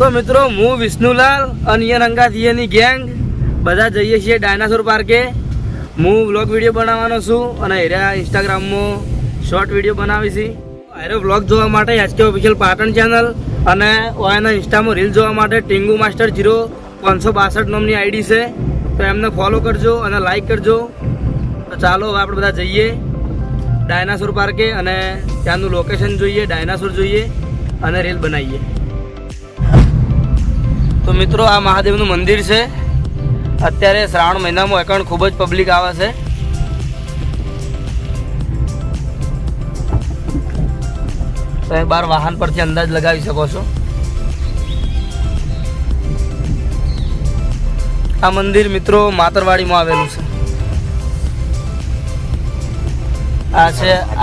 તો મિત્રો હું વિષ્ણુલાલ અને અંગાથીની ગેંગ બધા જઈએ છીએ ડાયનાસોર પાર્કે. હું વ્લોગ વિડીયો બનાવવાનો છું અને એરા ઇન્સ્ટાગ્રામમાં શોર્ટ વિડીયો બનાવી છે. એરો વ્લોગ જોવા માટે HK ઓફિશિયલ પાટણ ચેનલ અને ઓએના ઇન્સ્ટામાં રીલ જોવા માટે ટીંગુ માસ્ટર 0562 નામની આઈડી છે, તો એમને ફોલો કરજો અને લાઈક કરજો. તો ચાલો હવે આપણે બધા જઈએ ડાયનાસોર પાર્કે અને ત્યાંનું લોકેશન જોઈએ, ડાયનાસોર જોઈએ અને રીલ બનાવીએ. તો મિત્રો આ મહાદેવનું મંદિર છે. અત્યારે શ્રાવણ મહિનામાં એકણ ખૂબ જ પબ્લિક આવે છે. તમે બાર વાહન પરથી અંદાજ લગાવી શકો છો. આ મંદિર મિત્રો માતરવાડીમાં આવેલું છે.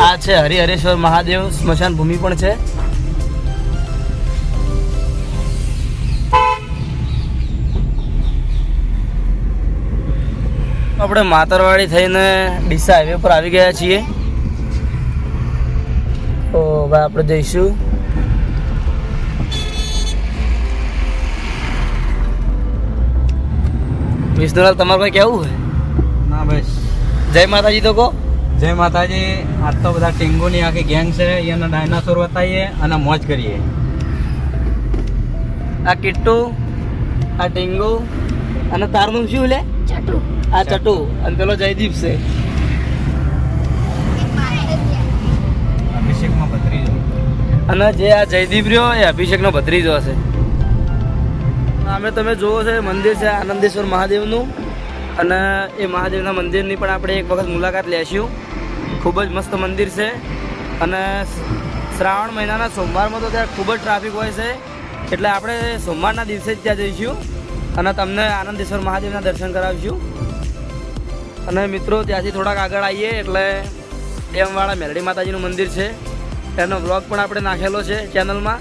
આ છે હરિહરેશ્વર મહાદેવ સ્મશાન ભૂમિ પણ છે. આપણે માતરવાડી થઈને ડીસા હાઈવે પર આવી ગયા છીએ. તો હવે આપણે જઈશું વિષ્ણુલાલ. તમારે કોઈ કેવું છે? ના બસ જય માતાજી. તો કહો જય માતાજી. આજ તો બધા ટીંગોની આખી ગેંગ છે, એના ડાયનાસોર બતાવીએ અને મોજ કરીએ. આ કિટ્ટુ, આ ટીંગુ અને તારનું શું લે? આ ચટુ અને પેલો જયદીપ છે. અભિષેકમાં ભત્રીજો. અને જે આ જયદીપ રહ્યો એ અભિષેકનો ભત્રીજો હશે. અમે તમે જોવો છે મંદિર છે આનંદેશ્વર મહાદેવનું, અને એ મહાદેવના મંદિરની પણ આપણે એક વખત મુલાકાત લેશું. ખૂબ જ મસ્ત મંદિર છે અને શ્રાવણ મહિનાના સોમવારમાં તો ત્યાં ખૂબ જ ટ્રાફિક હોય છે, એટલે આપણે સોમવારના દિવસે જ ત્યાં જઈશું અને તમને આનંદેશ્વર મહાદેવના દર્શન કરાવીશું. અને મિત્રો ત્યાંથી થોડાક આગળ આવીએ એટલે ડેમવાળા મેરડી માતાજીનું મંદિર છે, એનો વ્લોગ પણ આપણે નાખેલો છે ચેનલમાં.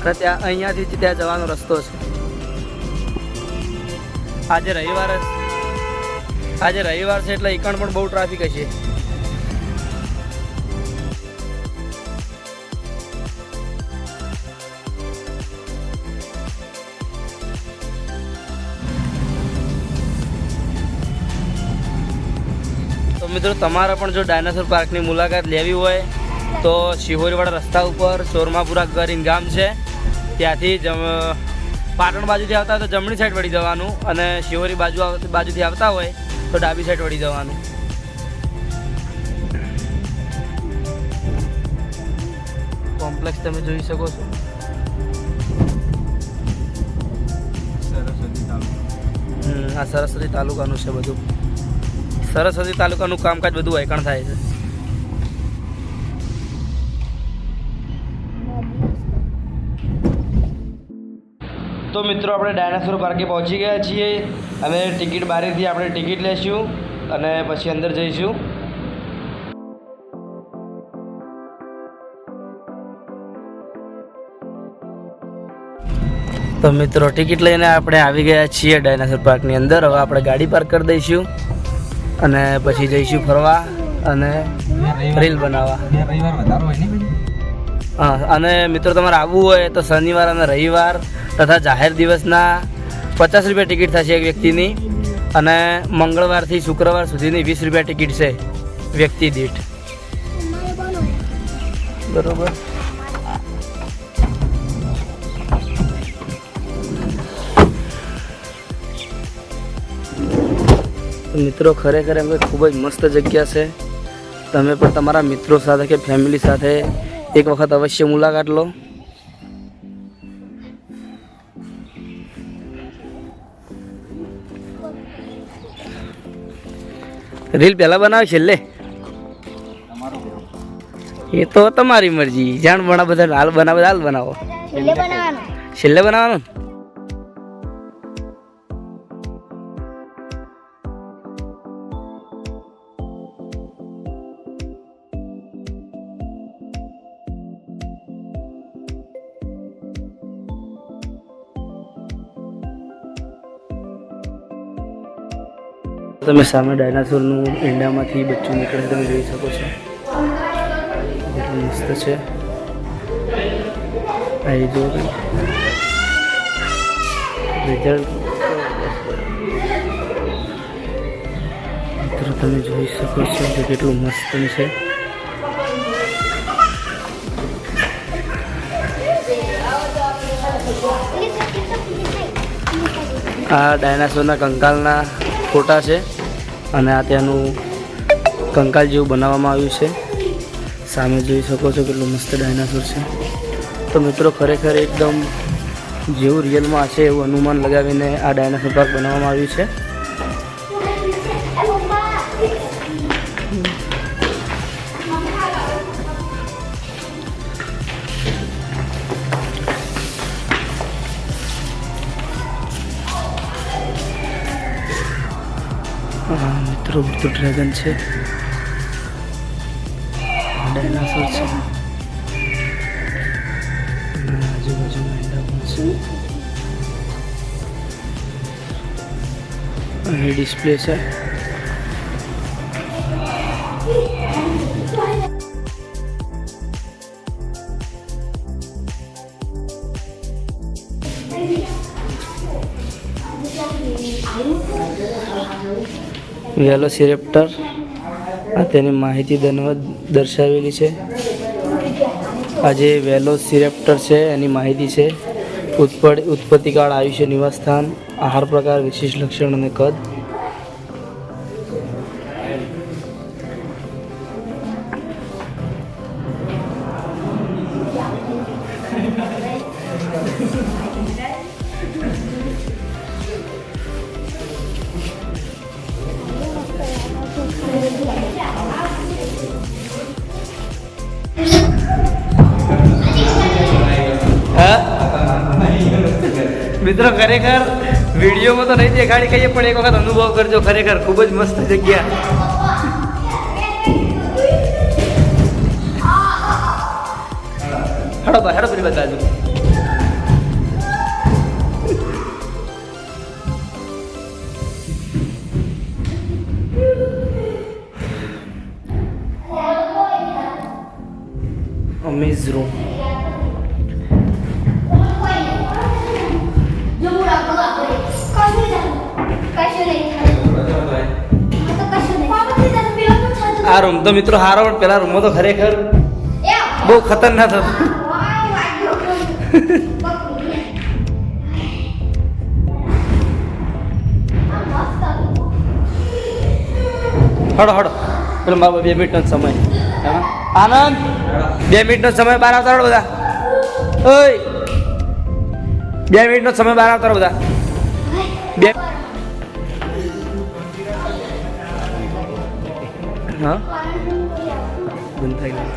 અને ત્યાં અહીંયાથી ત્યાં જવાનો રસ્તો છે. આજે રવિવાર છે એટલે એકણ પણ બહુ ટ્રાફિક હશે. તો મિત્રો તમારે પણ જો ડાયનાસોર પાર્કની મુલાકાત લેવી હોય તો શિહોરીવાળા રસ્તા ઉપર ચોરમાપુરા કરીને ગામ છે, ત્યાંથી પાટણ બાજુથી આવતા હોય તો જમણી સાઈડ વળી જવાનું, અને શિહોરી બાજુથી આવતા હોય તો ડાબી સાઈડ વળી જવાનું. કોમ્પ્લેક્સ તમે જોઈ શકો છો. આ સરસ્વતી તાલુકાનું છે બધું. સરસ્વતી તાલુકાનું કામકાજ બધું વૈકણ થાય છે. તો મિત્રો આપણે ડાયનાસોર પાર્કે પહોંચી ગયા છીએ અને ટિકિટ બારીથી આપણે ટિકિટ લઈશું અને પછી અંદર જઈશું. તો મિત્રો ટિકિટ લઈને આપણે આવી ગયા છીએ ડાયનાસોર પાર્કની અંદર. હવે આપણે ગાડી પાર્ક કરી દઈશું અને પછી જઈશું ફરવા અને રીલ બનાવવા. હા, અને મિત્રો તમારે આવવું હોય તો શનિવાર અને રવિવાર તથા જાહેર દિવસના 50 રૂપિયા ટિકિટ થશે એક વ્યક્તિની, અને મંગળવારથી શુક્રવાર સુધીની 20 રૂપિયા ટિકિટ છે વ્યક્તિ દીઠ. બરોબર. મિત્રો ખરેખર એમ ખૂબ જ મસ્ત જગ્યા છે. તમે પણ તમારા મિત્રો સાથે કે ફેમિલી સાથે એક વખત અવશ્ય મુલાકાત લો. રીલ પહેલા બનાવે છેલ્લે એ તો તમારી મરજી. જાણ બના બધા હાલ બનાવો, હાલ બનાવો. છેલ્લે બનાવવાનું. તમે સામે ડાયનાસોરનું ઈંડામાંથી બચ્ચું નીકળે તમે જોઈ શકો છો. એટલું મસ્ત છે. આવી જો રિઝલ્ટ મિત્રો તમે જોઈ શકો છો કે કેટલું મસ્ત છે. આ ડાયનાસોરના કંકાલના ફોટા છે અને આ ત્યાંનું કંકાલ જેવું બનાવવામાં આવ્યું છે. સામે જોઈ શકો છો કેટલું મસ્ત ડાયનાસોર છે. તો મિત્રો ખરેખર એકદમ જેવું રિયલમાં હશે એવું અનુમાન લગાવીને આ ડાયનાસોર પાર્ક બનાવવામાં આવ્યું છે. મિત્રો ઉડતું ડ્રેગન છે, ડાયનાસોર છે, આજુબાજુમાં ઈંડા પણ છે. અહીં ડિસ્પ્લે છે. વેલોસિરેપ્ટર આ તેની માહિતી દર્શાવેલી છે. આ જે વેલોસિરેપ્ટર છે એની માહિતી છે. ઉત્પત્તિકાળ, આયુષ્ય, નિવાસસ્થાન, આહાર પ્રકાર, વિશિષ્ટ લક્ષણ અને કદ. મિત્રો ખરેખર વિડીયોમાં તો નહીં દેખાડી કહીએ પણ એક વખત અનુભવ કરજો. ખરેખર ખૂબ જ મસ્ત જગ્યા. હેડો ભાઈ, હેડો પેલી બતાજો. અમેઝ રૂમ. આ રૂમ તો મિત્રો હારો, પણ પેલા રૂમમાં તો ખરેખર બહુ ખતરનાક હતો. હડો હડો પેલો 2 મિનિટનો સમય. આનંદ 2 મિનિટનો સમય બહાર આવતા હડો બધા. ઓય 2 મિનિટનો સમય બહાર આવતા બધા. હા બંધ થઈ ગયું.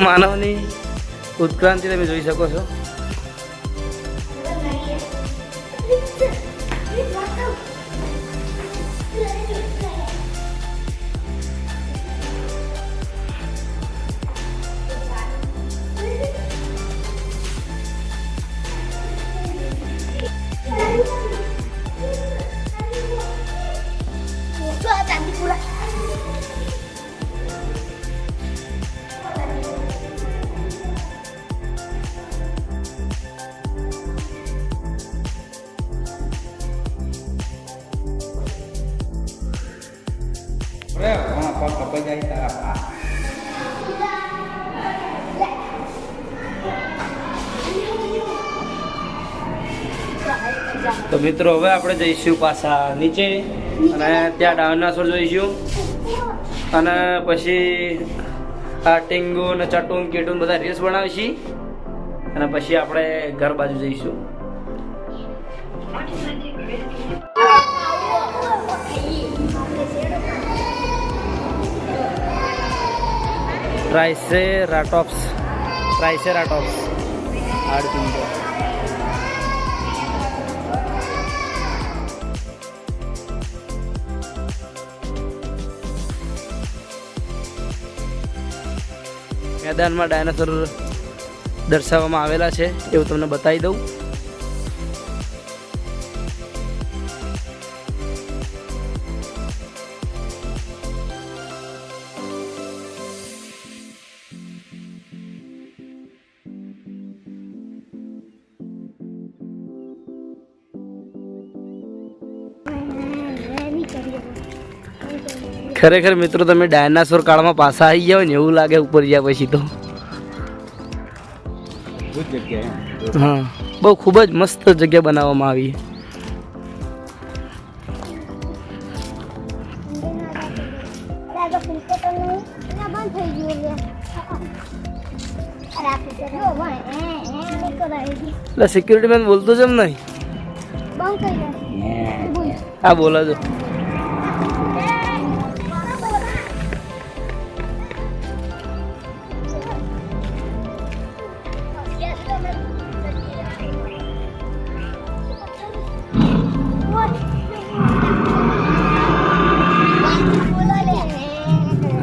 માનવની ઉત્ક્રાંતિ તમે જોઈ શકો છો. તો મિત્રો હવે આપણે જઈશું પાછા નીચે અને ત્યાં ડાયનાસોર જોઈશું અને પછી આ ટીંગુ ને ચટું કીટું બધા રીલ્સ બનાવીશું અને પછી આપણે ઘર બાજુ જઈશું. ટ્રાઇસેરાટોપ્સ હાડપિંજર. મેદાનમાં ડાયનાસોર દર્શાવવામાં આવેલા છે એવું તમને બતાવી દઉં. ખરેખર મિત્રો તમે ડાયનાસોર કાળમાં પાછા આવી ગયા હોય ને એવું લાગે ઉપર ગયા પછી તો. હા, બહુ ખૂબ જ મસ્ત જગ્યા બનાવવામાં આવી. એટલે સિક્યુરિટી મેન બોલતો છે એમ નહીં? હા બોલો છો.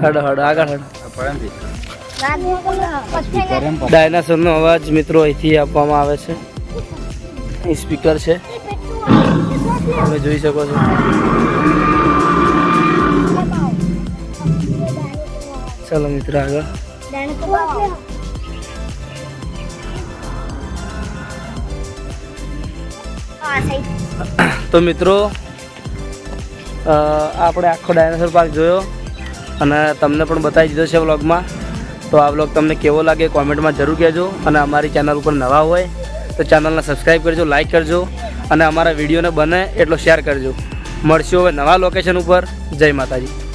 હડો હડો આગળ હડો. ડાયનાસોરનો અવાજ મિત્રો અહીંથી આપવામાં આવે છે. અહીં સ્પીકર છે, તમે જોઈ શકો છો. ચાલો મિત્રો આગળ. તો મિત્રો આપણે આખો ડાયનાસોર પાર્ક જોયો અને તમને પણ બતાવી દીધો છે વ્લોગમાં. તો આ વ્લોગ તમને કેવો લાગે કોમેન્ટમાં જરૂર કહેજો. અને અમારી ચેનલ ઉપર નવા હોય તો ચેનલને સબસ્ક્રાઈબ કરજો, લાઈક કરજો અને અમારા વિડીયોને બને એટલો શેર કરજો. મળશું હવે નવા લોકેશન ઉપર. જય માતાજી.